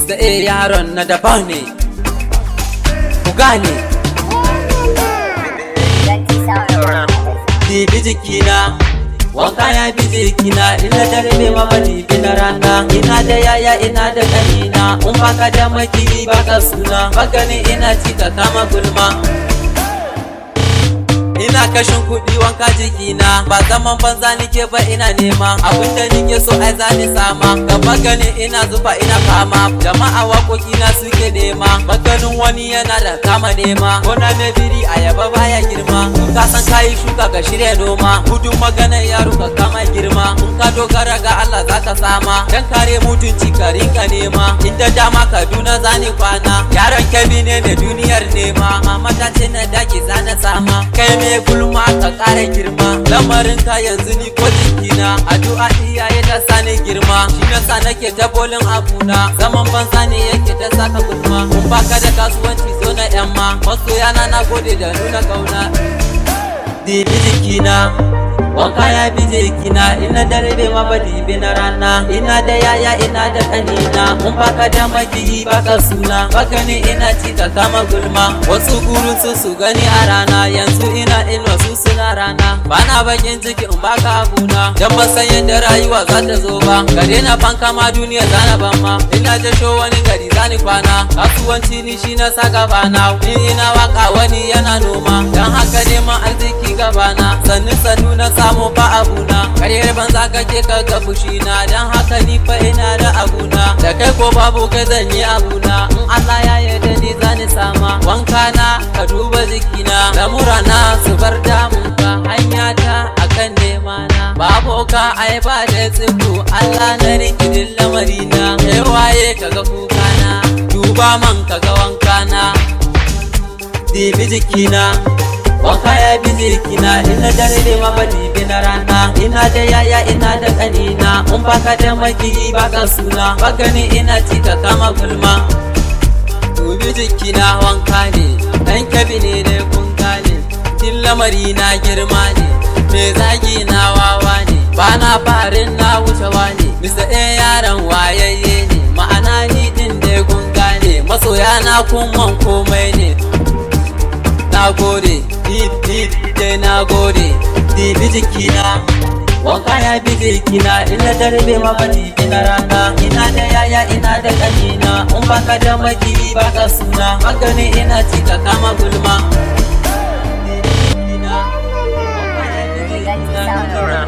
Mr A yaron na daban ne, ku gane. Dibi jikina, wanka ya bi jikina, ina dare bai ma bani bi na rana. Ina da yaya ina da kanina, in baka da maki baka suna, magani ina ci ka kama gulma. Ina kashin kuɗi wanka jikina, ba zaman banza nike ba ina nema, abinda nike so ai zani sama. Gaba gani ina zufa ina fama, jama'a waƙoƙina suke nema, maganin wani yana da kama nema. Gona mai biri ayaba baya girma, in ka san kayi shuka ka shirya noma, gudun maganar yaro ka kama girma. In ka dogara ga Allah zaka sama, dan kare mutunci ka rinka nema. Inda dama Kaduna zani kwana, yaron Kebbi ne da duniyar nema. Mama ta ce na dake zana sama, kai me gulma ka ƙara girma. Lamarin ka yanzu ni ko jikina, addu'a iyaye ta sani girma. Shi nasa nake ta bolin abuna, zaman banza ne yake ta saka gulma. Kun baka da kasuwanci zo na yamma, masoyana na gode da nuna kauna. Dibi jikina, wanka ya bi jikina, ina dare bai ma badi bi na rana. Ina da yaya ina da kanina, in baka da maki baka suna, magani ina ci ka kama gulma. Wasu gurin su gani a rana, yanzu ina in wasu suna rana. Bana bakin ciki in baka abuna, dan ban san yadda rayuwa za ta zo ba. Ka daina fanka ma duniya zana ban ma, ina ta sho wani gari zani kwana. Kasuwanci ni shi na sa gabana, in ina waka wani yana noma, dan haka neman arziki gabana. Sannu na samu ba abuna, karyar banza kake kaga fushina, dan haka ni fa ina da abuna. Da kai ko babu kai zan yi abuna, in Allah ya yarda ni zani sama. Wanka na ka duba jikina, lamurana su bar damunka, hanya ta akan nema na. Babu ka ai ba da tsibu, Allah na rikidin lamarina. Kai waye kaga kukana, duba man kaga wankana. Dibi jikina, wanka ya bi jikina, ina dare ne ma bani bi na rana. Ina da yaya ina da kanina, in baka da maki baka suna, magani ina ci ka kama gulma. Dubi jikina wanka ne, dan Kebbi ne dai kun gane, kin lamari na girma ne, me zagi na wawa ne, bana farin na wucewa ne. Mr A yaron wayayye ne, ma'ana ni din dai kun gane, masoya na kun man komai ne. Na gode, dai na gode. Dibi jikina, wanka ya bi jikina, ina dare bai ma bani bi na rana. Ina da yaya ina da kanina, in baka da maki baka suna, magani ina ci ka kama gulma. Dibi jikina, wanka ya bi jikina,